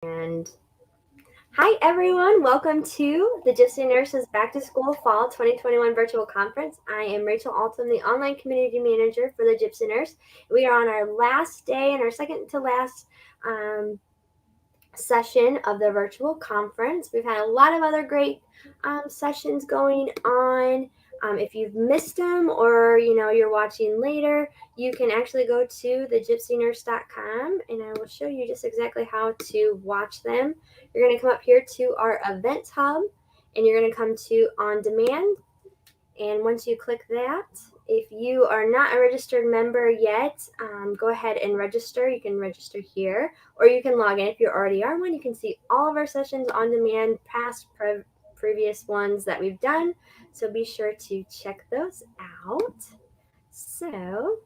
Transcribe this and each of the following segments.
And hi, everyone. Welcome to the Gypsy Nurses Back to School Fall 2021 Virtual Conference. I am Rachel Alton, the Online Community Manager for the Gypsy Nurse. We are on our last day and our second to last session of the virtual conference. We've had a lot of other great sessions going on. If you've missed them or you're watching later, you can actually go to thegypsynurse.com and I will show you just exactly how to watch them. You're going to come up here to our events hub and you're going to come to on demand. And once you click that, if you are not a registered member yet, go ahead and register. You can register here, or you can log in. If you already are one, you can see all of our sessions on demand, past, previous ones that we've done. So be sure to check those out. So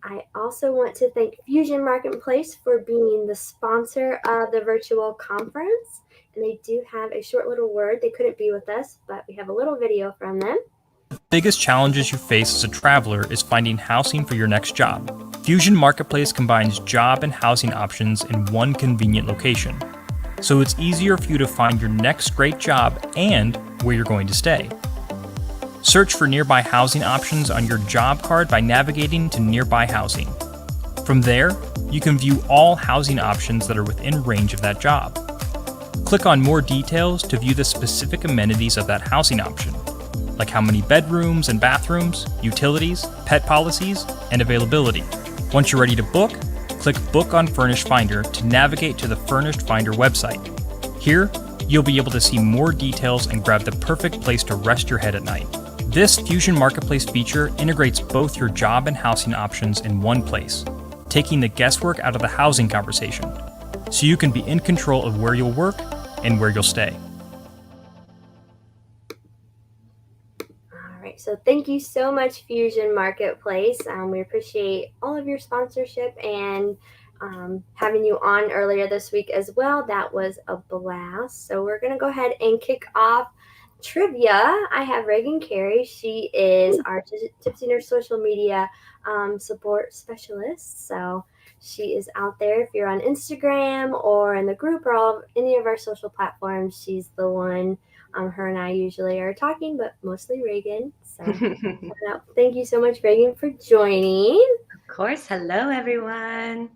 I also want to thank Fusion Marketplace for being the sponsor of the virtual conference. And they do have a short little word. They couldn't be with us, but we have a little video from them. The biggest challenges you face as a traveler is finding housing for your next job. Fusion Marketplace combines job and housing options in one convenient location, so it's easier for you to find your next great job and where you're going to stay. Search for nearby housing options on your job card by navigating to Nearby Housing. From there, you can view all housing options that are within range of that job. Click on More Details to view the specific amenities of that housing option, like how many bedrooms and bathrooms, utilities, pet policies, and availability. Once you're ready to book, click Book on Furnished Finder to navigate to the Furnished Finder website. Here, you'll be able to see more details and grab the perfect place to rest your head at night. This Fusion Marketplace feature integrates both your job and housing options in one place, taking the guesswork out of the housing conversation, so you can be in control of where you'll work and where you'll stay. So thank you so much, Fusion Marketplace. We appreciate all of your sponsorship and having you on earlier this week as well. That was a blast. So we're going to go ahead and kick off trivia. I have Regan Carey. She is our Gypsy Nurse social media support specialist. So she is out there. If you're on Instagram or in the group or any of our social platforms, she's the one. Her and I usually are talking, but mostly Regan. So thank you so much, Regan, for joining. Of course. Hello, everyone.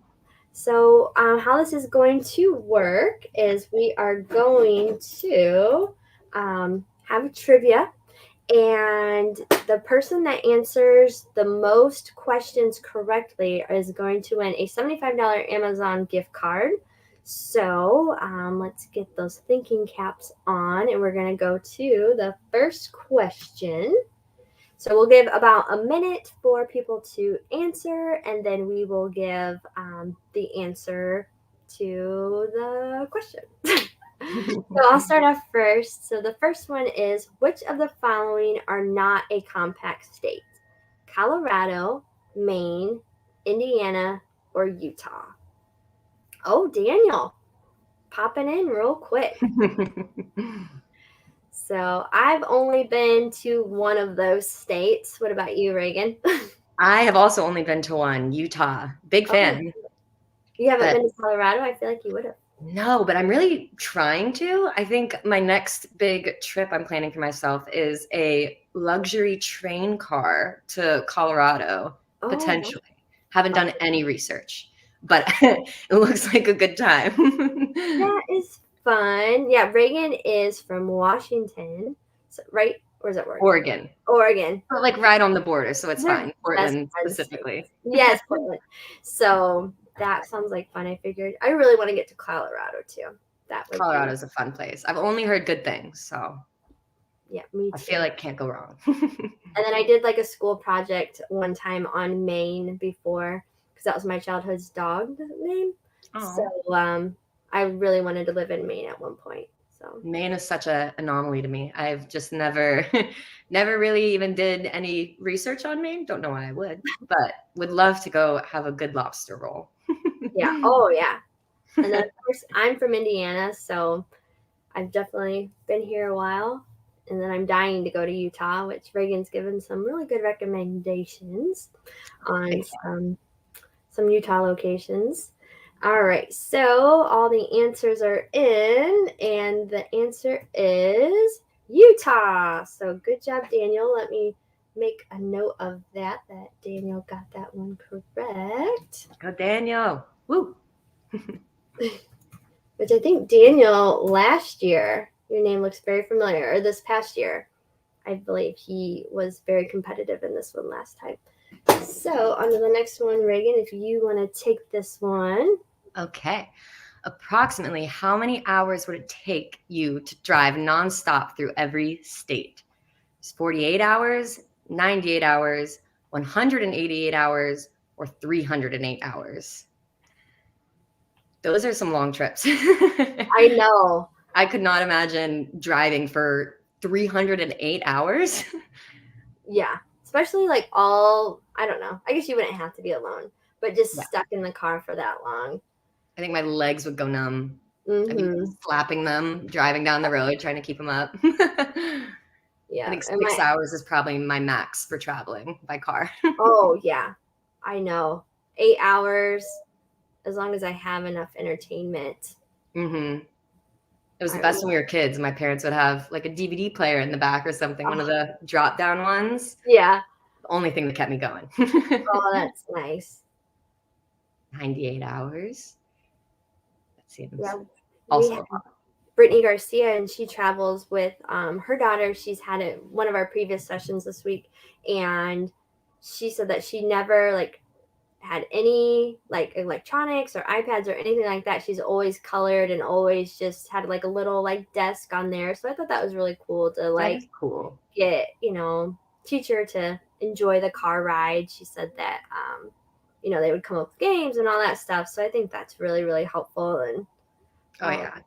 So how this is going to work is we are going to have a trivia, and the person that answers the most questions correctly is going to win a $75 Amazon gift card. So let's get those thinking caps on, and we're going to go to the first question. So we'll give about a minute for people to answer, and then we will give the answer to the question. So I'll start off first. So the first one is, which of the following are not a compact state? Colorado, Maine, Indiana, or Utah? Oh, Daniel, popping in real quick. So I've only been to one of those states. What about you, Regan? I have also only been to one, Utah. Big fan. You haven't been to Colorado? I feel like you would have. No, but I'm really trying to. I think my next big trip I'm planning for myself is a luxury train car to Colorado, potentially. Haven't done any research, but it looks like a good time. That is fun. Yeah, Reagan is from Washington, so, right? Or is it Oregon? Oregon. But like right on the border, so it's fine. Portland specifically. Yes, Portland. So that sounds like fun. I figured I really want to get to Colorado too. Colorado's a fun place. I've only heard good things, so yeah, me too. I feel like can't go wrong. And then I did like a school project one time on Maine before, because that was my childhood's dog name. Aww. So I really wanted to live in Maine at one point. So Maine is such an anomaly to me. I've just never really even did any research on Maine. Don't know why I would, but would love to go have a good lobster roll. Yeah. Oh, yeah. And then, of course, I'm from Indiana, so I've definitely been here a while. And then I'm dying to go to Utah, which Reagan's given some really good recommendations on some Utah locations. All right, so all the answers are in, and the answer is Utah. So good job, Daniel. Let me make a note of that Daniel got that one correct. Go Daniel. Woo. Which I think Daniel last year, your name looks very familiar, or this past year, I believe he was very competitive in this one last time. So on to the next one, Reagan, if you want to take this one. Okay. Approximately how many hours would it take you to drive nonstop through every state? It's 48 hours, 98 hours, 188 hours, or 308 hours. Those are some long trips. I know. I could not imagine driving for 308 hours. Yeah. Especially like I don't know. I guess you wouldn't have to be alone, but just stuck in the car for that long. I think my legs would go numb. I'd be Mm-hmm. slapping them, driving down the road, trying to keep them up. Yeah. I think 6 hours is probably my max for traveling by car. Oh, yeah. I know. 8 hours, as long as I have enough entertainment. Mm-hmm. It was the best when we were kids. My parents would have like a DVD player in the back or something, one of the drop down ones. Yeah. The only thing that kept me going. Oh, that's nice. 98 hours. That seems We also have a lot. Brittany Garcia, and she travels with her daughter. She's had it one of our previous sessions this week, and she said that she never had any electronics or iPads or anything like that. She's always colored and always just had a little desk on there. So I thought that was really cool to That is cool. get, teach her to enjoy the car ride. She said that they would come up with games and all that stuff. So I think that's really, really helpful. And oh yeah.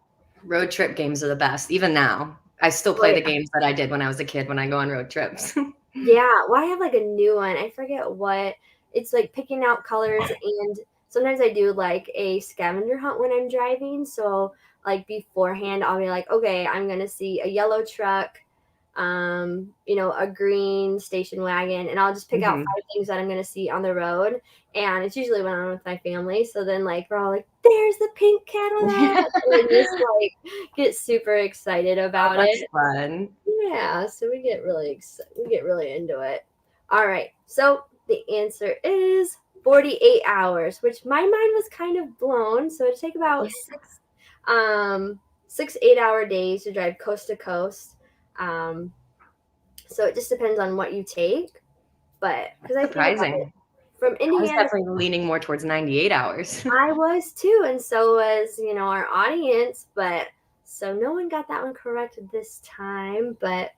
Road trip games are the best. Even now. I still play the games that I did when I was a kid when I go on road trips. Yeah. Well, I have a new one. I forget what. It's picking out colors, and sometimes I do a scavenger hunt when I'm driving. So beforehand, I'll be like, okay, I'm gonna see a yellow truck, a green station wagon, and I'll just pick out 5 things that I'm gonna see on the road. And it's usually when I'm with my family. So then we're all like, there's the pink Cadillac, and just get super excited about that's it. Fun. Yeah, so we get really into it. All right, so the answer is 48 hours, which my mind was kind of blown. So it'd take about 6 8-hour days to drive coast to coast. So it just depends on what you take. But because I think about it, from Indiana, I was definitely leaning more towards 98 hours. I was too, and so was our audience. But so no one got that one correct this time. But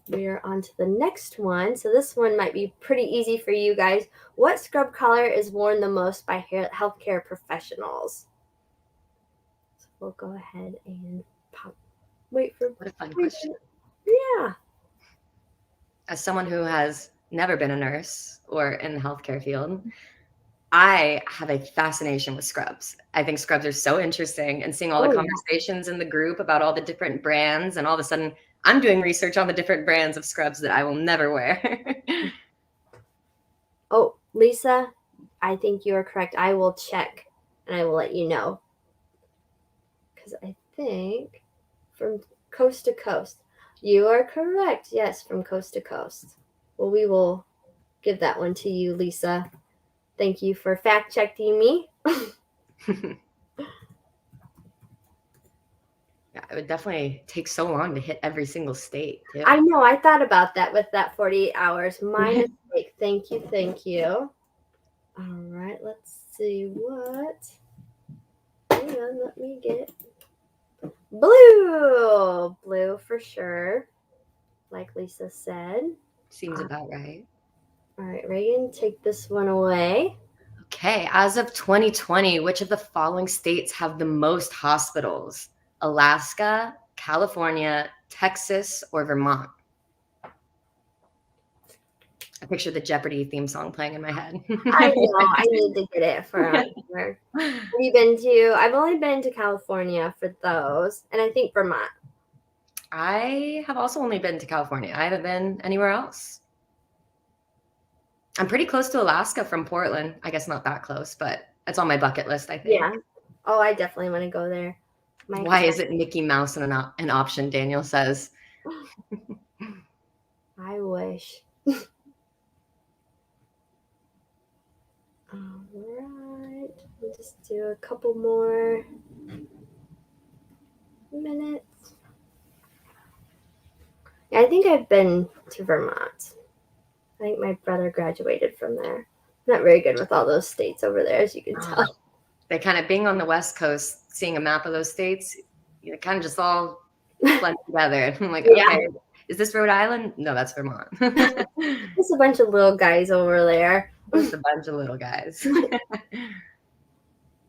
we are on to the next one. So this one might be pretty easy for you guys. What scrub color is worn the most by healthcare professionals? So we'll go ahead and wait for. What a fun question. Yeah. As someone who has never been a nurse or in the healthcare field, I have a fascination with scrubs. I think scrubs are so interesting, and seeing all the conversations in the group about all the different brands, and all of a sudden I'm doing research on the different brands of scrubs that I will never wear. Oh, Lisa, I think you are correct. I will check and I will let you know. Because I think from coast to coast. You are correct. Yes, from coast to coast. Well, we will give that one to you, Lisa. Thank you for fact checking me. Yeah, it would definitely take so long to hit every single state, too. I know. I thought about that with that 48 hours. My mistake. Thank you. Thank you. All right. Let's see what. Hang on. Let me get blue. Blue for sure. Like Lisa said. Seems about right. All right, Regan, take this one away. Okay. As of 2020, which of the following states have the most hospitals? Alaska, California, Texas, or Vermont? I picture the Jeopardy theme song playing in my head. I know. I need to get it for Have you been to? I've only been to California for those, and I think Vermont. I have also only been to California. I haven't been anywhere else. I'm pretty close to Alaska from Portland. I guess not that close, but That's on my bucket list, I think. Yeah. Oh, I definitely want to go there. Why is it Mickey Mouse an option, Daniel says? I wish. All right. We'll just do a couple more minutes. Yeah, I think I've been to Vermont. I think my brother graduated from there. I'm not very good with all those states over there, as you can tell. They kind of, being on the West Coast, seeing a map of those states, you kind of just all blend together. I'm like, Yeah. okay, is this Rhode Island? No, that's Vermont. Just a bunch of little guys over there. Just a bunch of little guys.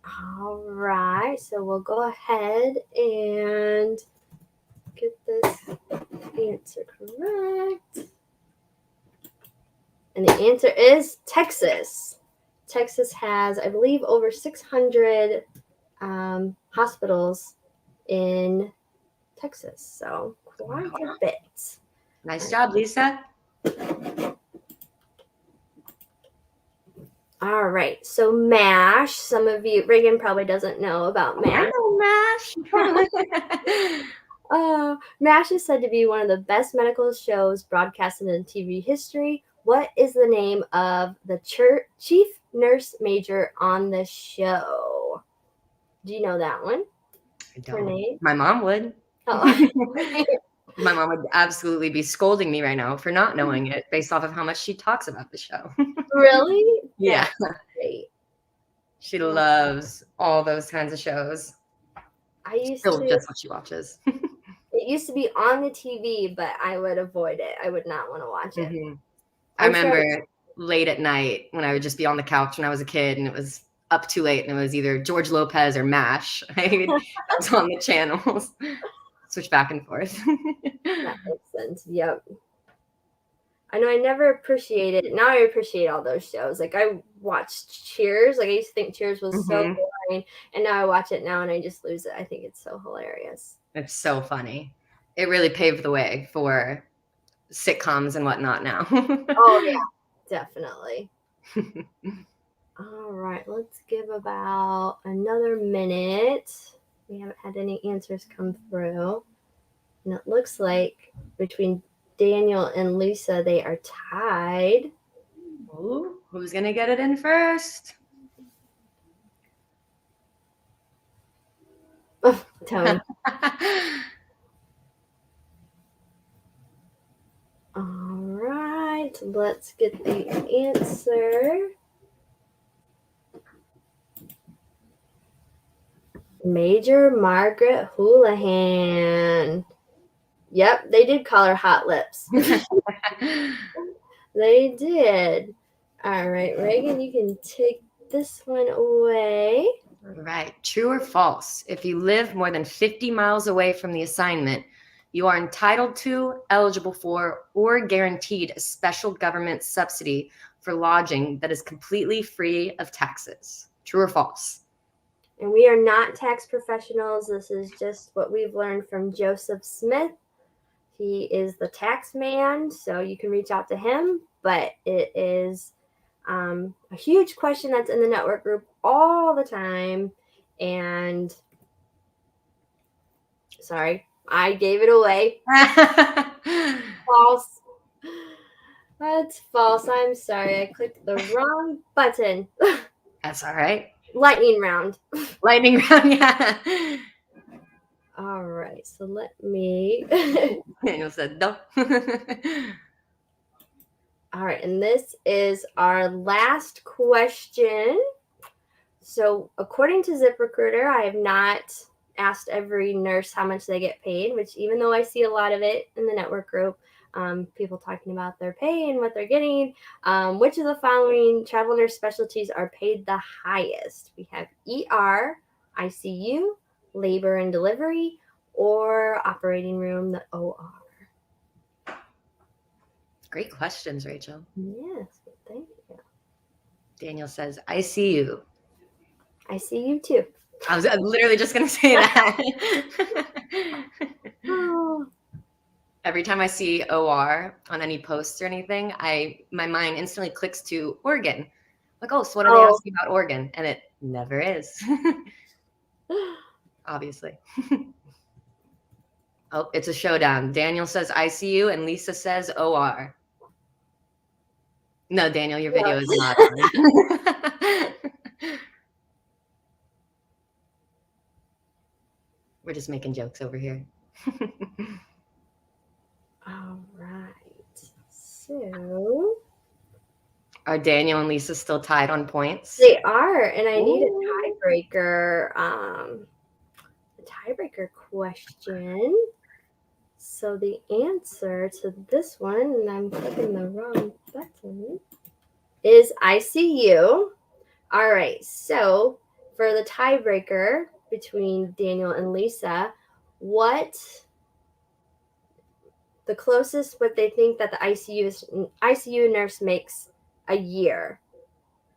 All right, so we'll go ahead and get this answer correct. And the answer is Texas. Texas has, I believe, over 600 hospitals in Texas. So quite a bit. Nice job, Lisa. All right. So MASH, some of you, Regan probably doesn't know about MASH. I know MASH. MASH is said to be one of the best medical shows broadcasted in TV history. What is the name of the chief nurse major on the show? Do you know that one? I don't. My mom would. Oh. My mom would absolutely be scolding me right now for not knowing it based off of how much she talks about the show. Really? Yeah. Great. She loves all those kinds of shows. I used Still to just what she watches. It used to be on the TV, but I would avoid it. I would not want to watch it. Mm-hmm. I remember late at night when I would just be on the couch when I was a kid and it was up too late and it was either George Lopez or MASH. I was on the channels. Switch back and forth. That makes sense. Yep. I know I never appreciated. Now I appreciate all those shows. Like I watched Cheers. Like I used to think Cheers was so boring, and now I watch it now and I just lose it. I think it's so hilarious. It's so funny. It really paved the way for sitcoms and whatnot now. Oh yeah, definitely. All right, let's give about another minute. We haven't had any answers come through, and it looks like between Daniel and Lisa, they are tied. Ooh, who's gonna get it in first? Oh, Tony. All right, let's get the answer. Major Margaret Houlihan. Yep, they did call her Hot Lips. They did. All right, Regan, you can take this one away. Right. True or false? If you live more than 50 miles away from the assignment, you are entitled to, eligible for, or guaranteed a special government subsidy for lodging that is completely free of taxes. True or false? And we are not tax professionals. This is just what we've learned from Joseph Smith. He is the tax man, so you can reach out to him. But it is a huge question that's in the network group all the time. And sorry, I gave it away. False. That's false. I'm sorry. I clicked the wrong button. That's all right. Lightning round. Lightning round, yeah. All right, so let me. Daniel said no. All right, and this is our last question. So, according to ZipRecruiter, I have not asked every nurse how much they get paid, which even though I see a lot of it in the network group, people talking about their pay and what they're getting. Which of the following travel nurse specialties are paid the highest? We have ER, ICU, labor and delivery, or operating room, the OR. Great questions, Rachel. Yes, thank you. Daniel says, I see you. I see you too. I was literally just going to say that. Oh. Every time I see OR on any posts or anything, my mind instantly clicks to Oregon. Like, oh, so what are they asking about organ? And it never is. Obviously. Oh, it's a showdown. Daniel says ICU and Lisa says OR. No, Daniel, your video is not on. We're just making jokes over here. All right. So are Daniel and Lisa still tied on points? They are, and I need a tiebreaker. A tiebreaker question. So the answer to this one, and I'm clicking the wrong button, is ICU. All right. So for the tiebreaker between Daniel and Lisa, what the closest what they think that the ICU nurse makes a year.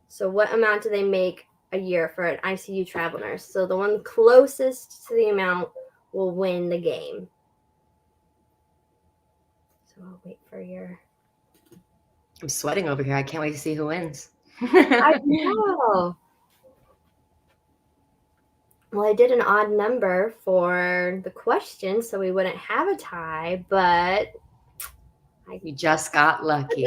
So what amount do they make a year for an ICU travel nurse? So the one closest to the amount will win the game. So I'll wait for your... I'm sweating over here. I can't wait to see who wins. I know. Well, I did an odd number for the question, so we wouldn't have a tie, but... You just got lucky.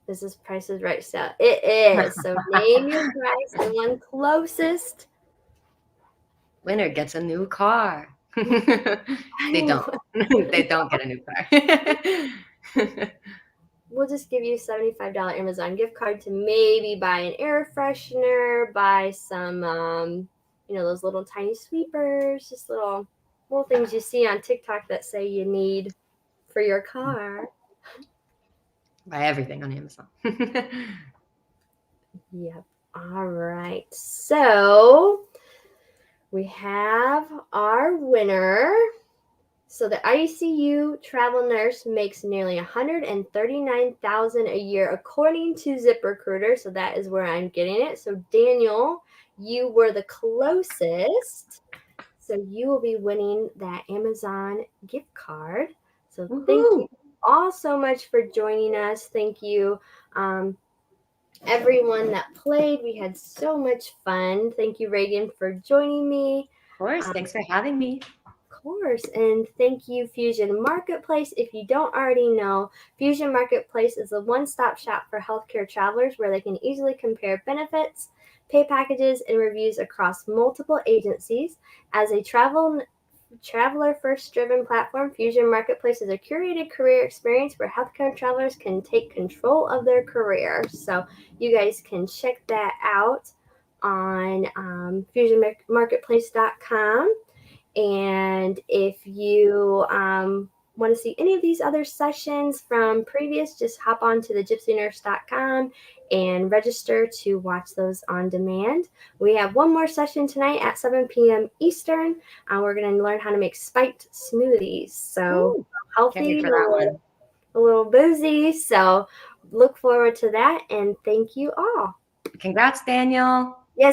This is Price is Right stuff. It is. So name your price. The one closest. Winner gets a new car. They don't. They don't get a new car. We'll just give you a $75 Amazon gift card to maybe buy an air freshener, buy some, those little tiny sweepers, just little things you see on TikTok that say you need for your car. Buy everything on Amazon. Yep. All right. So we have our winner. So the ICU travel nurse makes nearly $139,000 a year, according to ZipRecruiter. So that is where I'm getting it. So Daniel, you were the closest. So you will be winning that Amazon gift card. So Thank you all so much for joining us. Thank you, everyone that played. We had so much fun. Thank you, Regan, for joining me. Of course. Thanks for having me. Course, and thank you, Fusion Marketplace. If you don't already know, Fusion Marketplace is a one-stop shop for healthcare travelers where they can easily compare benefits, pay packages, and reviews across multiple agencies. As a traveler first-driven platform, Fusion Marketplace is a curated career experience where healthcare travelers can take control of their career. So you guys can check that out on fusionmarketplace.com. And if you want to see any of these other sessions from previous, just hop on to the gypsynurse.com and register to watch those on demand. We have one more session tonight at 7 p.m. Eastern. We're going to learn how to make spiked smoothies. So healthy, for that one. A little boozy. So look forward to that. And thank you all. Congrats, Daniel.